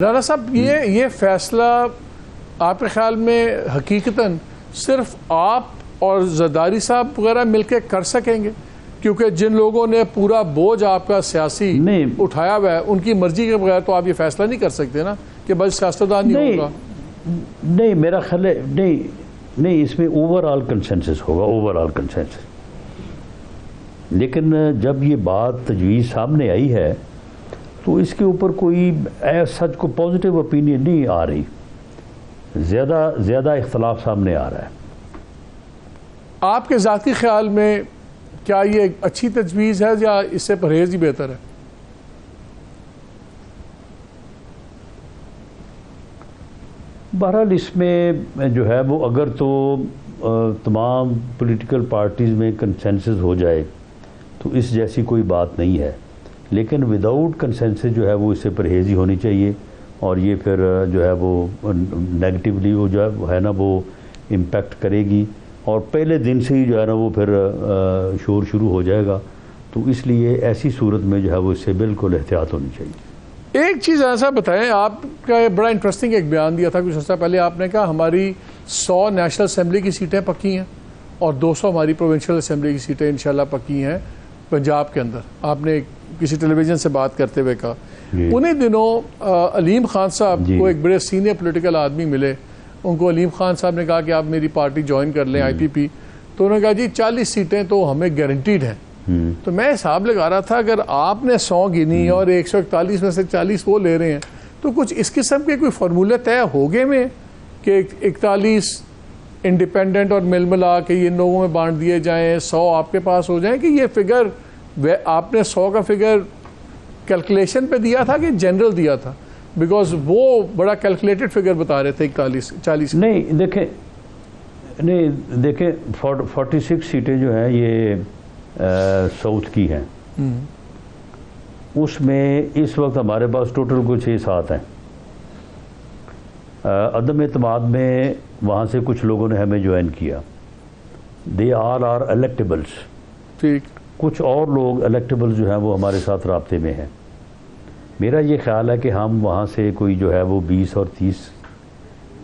رانا صاحب یہ فیصلہ آپ کے خیال میں حقیقتاً صرف آپ اور زرداری صاحب وغیرہ مل کے کر سکیں گے؟ کیونکہ جن لوگوں نے پورا بوجھ آپ کا سیاسی اٹھایا ہوا ہے ان کی مرضی کے بغیر تو آپ یہ فیصلہ نہیں کر سکتے نا کہ بس سیاستدان نہیں ہوگا۔ نہیں میرا خیال ہے نہیں اس میں اوور آل کنسنسس ہوگا، اوور آل کنسنسس۔ لیکن جب یہ بات تجویز سامنے آئی ہے تو اس کے اوپر کوئی سچ کو پازیٹیو اوپینین نہیں آ رہی، زیادہ اختلاف سامنے آ رہا ہے۔ آپ کے ذاتی خیال میں کیا یہ ایک اچھی تجویز ہے یا اس سے پرہیز ہی بہتر ہے؟ بہرحال اس میں جو ہے وہ اگر تو تمام پولیٹیکل پارٹیز میں کنسنسس ہو جائے تو اس جیسی کوئی بات نہیں ہے، لیکن وداؤٹ کنسنسس جو ہے وہ اس سے پرہیز ہی ہونی چاہیے، اور یہ پھر جو ہے وہ نیگیٹیولی وہ جو ہے نا وہ امپیکٹ کرے گی، اور پہلے دن سے ہی جو ہے نا وہ پھر شور شروع ہو جائے گا۔ تو اس لیے ایسی صورت میں جو ہے وہ اس سے بالکل احتیاط ہونی چاہیے۔ ایک چیز ایسا بتائیں، آپ کا بڑا انٹرسٹنگ ایک بیان دیا تھا کچھ عرصہ پہلے، آپ نے کہا ہماری 100 نیشنل اسمبلی کی سیٹیں پکی ہیں اور 200 ہماری پروونشل اسمبلی کی سیٹیں انشاءاللہ پکی ہیں پنجاب کے اندر۔ آپ نے کسی ٹیلی ویژن سے بات کرتے ہوئے کہا انہیں دنوں علیم خان صاحب کو ایک بڑے سینئر پولیٹیکل آدمی ملے، ان کو علیم خان صاحب نے کہا کہ آپ میری پارٹی جوائن کر لیں IPP، تو انہوں نے کہا جی 40 سیٹیں تو ہمیں گارنٹیڈ ہیں۔ تو میں حساب لگا رہا تھا اگر آپ نے 100 گنی اور 141 میں سے 40 وہ لے رہے ہیں تو کچھ اس قسم کے کوئی فارمولے طے ہو گئے میں کہ 41 انڈیپینڈنٹ اور مل ملا کے ان لوگوں میں بانٹ دیے جائیں، 100 آپ کے پاس ہو جائیں، کہ یہ فگر آپ نے 100 کا فگر کیلکولیشن پہ دیا تھا کہ جنرل دیا تھا؟ بیکاز وہ بڑا کیلکولیٹڈ فگر بتا رہے تھے 40۔ نہیں دیکھیں 46 سیٹیں جو ہیں یہ ساؤتھ کی ہیں، اس میں اس وقت ہمارے پاس ٹوٹل کچھ 6-7 ہیں۔ عدم اعتماد میں وہاں سے کچھ لوگوں نے ہمیں جوائن کیا، دے آر الیکٹیبلس، ٹھیک، کچھ اور لوگ الیکٹیبل جو ہیں وہ ہمارے ساتھ رابطے میں ہیں۔ میرا یہ خیال ہے کہ ہم وہاں سے کوئی جو ہے وہ 20 اور 30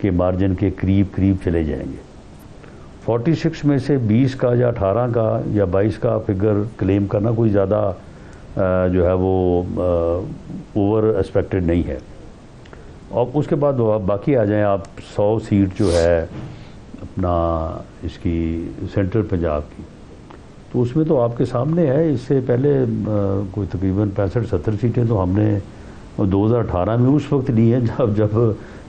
کے مارجن کے قریب چلے جائیں گے۔ 46 میں سے 20 کا یا 18 کا یا 22 کا فگر کلیم کرنا کوئی زیادہ جو ہے وہ اوور ایکسپیکٹڈ نہیں ہے۔ اور اس کے بعد باقی آ جائیں آپ 100 سیٹ جو ہے اپنا اس کی سینٹرل پنجاب کی، تو اس میں تو آپ کے سامنے ہے، اس سے پہلے کوئی تقریباً 65-70 سیٹیں تو ہم نے 2018 میں اس وقت لی ہیں جب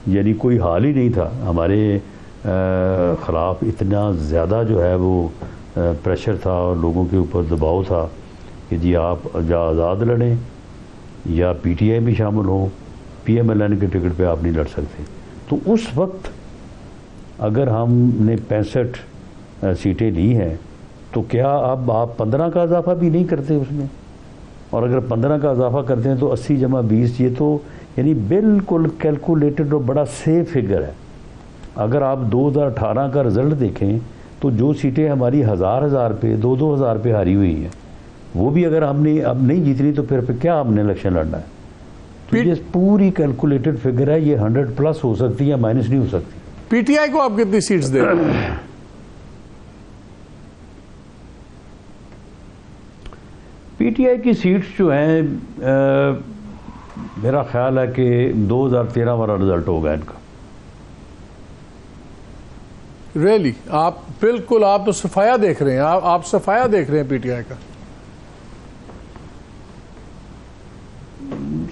یعنی کوئی حال ہی نہیں تھا، ہمارے خلاف اتنا زیادہ جو ہے وہ پریشر تھا اور لوگوں کے اوپر دباؤ تھا کہ جی آپ یا آزاد لڑیں یا PTI میں شامل ہوں، PMLN کے ٹکٹ پہ آپ نہیں لڑ سکتے۔ تو اس وقت اگر ہم نے 65 سیٹیں لی ہیں تو کیا اب آپ 15 کا اضافہ بھی نہیں کرتے اس میں؟ اور اگر 15 کا اضافہ کرتے ہیں تو 80 جمع 20، یہ تو یعنی بالکل کیلکولیٹڈ اور بڑا سیف فگر ہے۔ اگر آپ 2018 کا رزلٹ دیکھیں تو جو سیٹیں ہماری 1000 پہ 2000 پہ ہاری ہوئی ہیں، وہ بھی اگر ہم نے اب نہیں جیتنی تو پھر کیا ہم نے الیکشن لڑنا ہے؟ تو یہ پوری کیلکولیٹڈ فگر ہے، یہ 100+ ہو سکتی ہے یا مائنس نہیں ہو سکتی۔ PTI کو آپ کتنی سیٹس دیں؟ PTI کی سیٹس جو ہیں میرا خیال ہے کہ 2013 والا رزلٹ ہوگا ان کا۔ ریلی آپ بالکل آپ تو صفایا دیکھ رہے ہیں، آپ صفایا دیکھ رہے ہیں PTI کا؟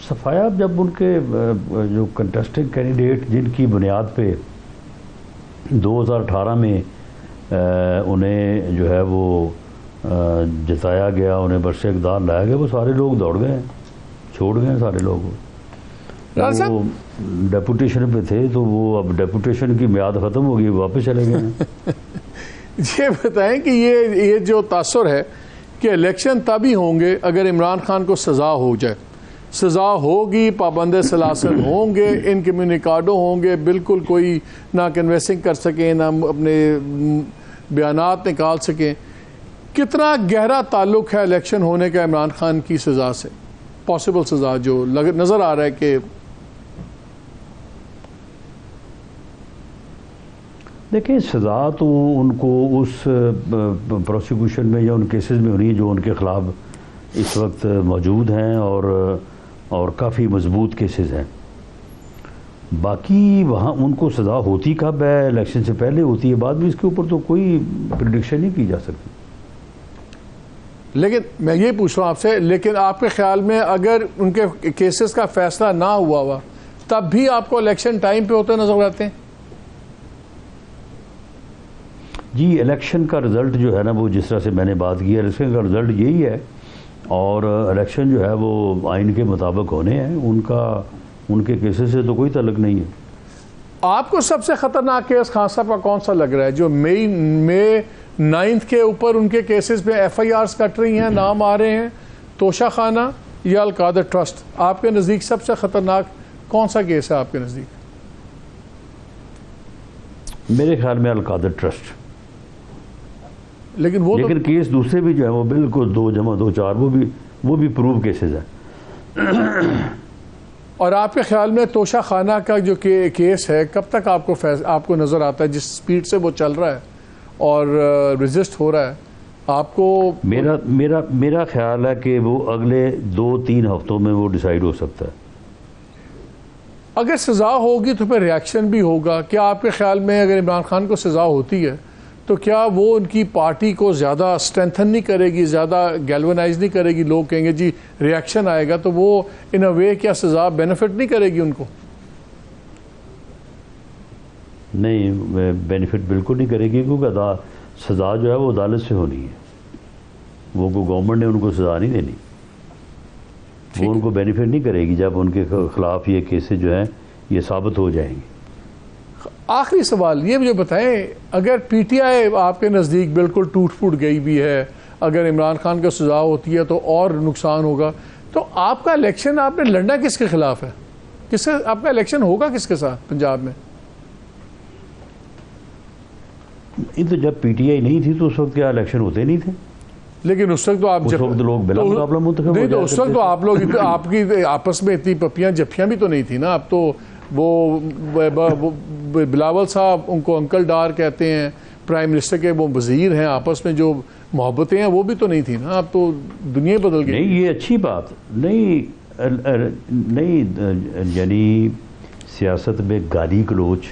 صفایا جب ان کے جو کنٹیسٹنگ کینڈیڈیٹ جن کی بنیاد پہ 2018 میں انہیں جو ہے وہ جتایا گیا، انہیں برسِ اقتدار لایا گیا، وہ سارے لوگ دوڑ گئے ہیں، چھوڑ گئے ہیں سارے لوگ۔ وہ ڈیپوٹیشن پہ تھے تو وہ اب ڈیپوٹیشن کی میعاد ختم ہوگی، واپس چلے گئے ہیں۔ یہ بتائیں کہ یہ جو تاثر ہے کہ الیکشن تبھی ہوں گے اگر عمران خان کو سزا ہو جائے، سزا ہوگی، پابند سلاسل ہوں گے، ان کمیونیکاڈو ہوں گے، بالکل کوئی نہ کنوینسنگ کر سکیں نہ اپنے بیانات نکال سکیں۔ کتنا گہرا تعلق ہے الیکشن ہونے کا عمران خان کی سزا سے، پاسبل سزا جو نظر آ رہا ہے کہ دیکھیں سزا تو ان کو اس پروسیکیوشن میں یا ان کیسز میں ہونی ہے جو ان کے خلاف اس وقت موجود ہیں اور کافی مضبوط کیسز ہیں. باقی وہاں ان کو سزا ہوتی کب ہے؟ الیکشن سے پہلے ہوتی ہے، بعد میں اس کے اوپر تو کوئی پریڈکشن نہیں کی جا سکتی. لیکن میں یہ پوچھ رہا ہوں آپ سے، لیکن آپ کے خیال میں اگر ان کے کیسز کا فیصلہ نہ ہوا تب بھی آپ کو الیکشن ٹائم پہ ہوتے نظر آتے ہیں؟ جی الیکشن کا رزلٹ جو ہے نا وہ جس طرح سے میں نے بات کی ہے، الیکشن کا رزلٹ یہی ہے، اور الیکشن جو ہے وہ آئین کے مطابق ہونے ہیں. ان کے کیسز سے تو کوئی تعلق نہیں ہے. آپ کو سب سے خطرناک کیس خان صاحب کا کون سا لگ رہا ہے جو مئی 9 کے اوپر ان کے کیسز میں ایف آئی آرز کٹ رہی ہیں، نام آ رہے ہیں، توشہ خانہ یا القادر ٹرسٹ؟ آپ کے نزدیک سب سے خطرناک کون سا کیس ہے آپ کے نزدیک؟ میرے خیال میں القادر ٹرسٹ. لیکن کیس دوسرے بھی جو ہیں وہ بالکل 2 + 2 = 4 وہ بھی پروو کیسز ہیں. اور آپ کے خیال میں توشہ خانہ کا جو کیس ہے کب تک آپ کو نظر آتا ہے جس سپیڈ سے وہ چل رہا ہے اور ریزسٹ ہو رہا ہے آپ کو؟ میرا خیال ہے کہ وہ اگلے 2-3 ہفتوں میں وہ ڈیسائیڈ ہو سکتا ہے. اگر سزا ہوگی تو پھر ریاکشن بھی ہوگا. کیا آپ کے خیال میں اگر عمران خان کو سزا ہوتی ہے تو کیا وہ ان کی پارٹی کو زیادہ اسٹرینتھن نہیں کرے گی، زیادہ گیلونائز نہیں کرے گی؟ لوگ کہیں گے جی ریاکشن آئے گا، تو وہ ان اے وے کیا سزا بینیفٹ نہیں کرے گی ان کو؟ نہیں، بینیفٹ بالکل نہیں کرے گی، کیونکہ سزا جو ہے وہ عدالت سے ہونی ہے. وہ گورنمنٹ نے ان کو سزا نہیں دینی. وہ ان کو بینیفٹ نہیں کرے گی جب ان کے خلاف یہ کیسز جو ہیں یہ ثابت ہو جائیں گے. آخری سوال یہ مجھے بتائیں، اگر پی ٹی آئی آپ کے نزدیک بالکل ٹوٹ پھوٹ گئی بھی ہے، اگر عمران خان کو سزا ہوتی ہے تو اور نقصان ہوگا، تو آپ کا الیکشن آپ نے لڑنا کس کے خلاف ہے؟ آپ کا الیکشن ہوگا کس کے ساتھ پنجاب میں؟ یہ تو جب پی ٹی آئی نہیں تھی تو اس وقت کیا الیکشن ہوتے نہیں تھے؟ لیکن اس وقت تو آپ لوگ بلا مقابلہ منتخب نہیں، تو اس وقت تو آپ لوگ آپ کی آپس میں اتنی پپیاں جپیاں بھی تو نہیں تھی نا. اب تو وہ بلاول صاحب ان کو انکل ڈار کہتے ہیں، پرائم منسٹر کے وہ وزیر ہیں، آپس میں جو محبتیں ہیں وہ بھی تو نہیں تھی نا. اب تو دنیا بدل گئی. نہیں، یہ اچھی بات نہیں. یعنی سیاست میں گالی گلوچ،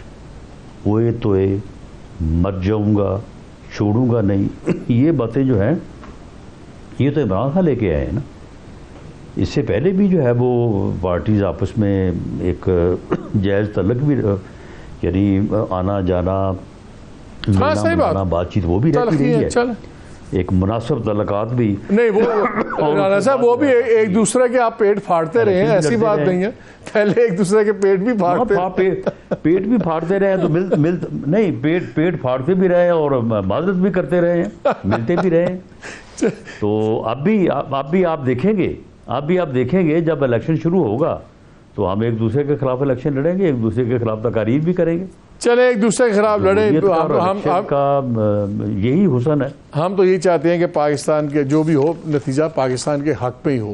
اوئے توئے، مر جاؤں گا، چھوڑوں گا نہیں، یہ باتیں جو ہیں یہ تو عمران خان لے کے آئے ہیں نا. اس سے پہلے بھی جو ہے وہ پارٹیز آپس میں ایک جائز تعلق بھی، یعنی آنا جانا، ملنا بات چیت وہ بھی رہتی رہی ہے. ایک مناسب تعلقات بھی نہیں. وہ رانا صاحب وہ بھی ایک دوسرے کے آپ پیٹ پھاڑتے رہے ہیں، ایسی بات نہیں ہے. پہلے ایک دوسرے کے پیٹ بھی پھاڑتے رہے تو نہیں، پیٹ پھاڑتے بھی رہے اور معذرت بھی کرتے رہے ہیں، ملتے بھی رہے. تو اب بھی آپ دیکھیں گے جب الیکشن شروع ہوگا تو ہم ایک دوسرے کے خلاف الیکشن لڑیں گے، ایک دوسرے کے خلاف تقاریر بھی کریں گے. چلے ایک دوسرے کے خلاف لڑیں، ہم کا یہی حسن ہے. ہم تو یہی چاہتے ہیں کہ پاکستان کے جو بھی ہو نتیجہ پاکستان کے حق پہ ہی ہو.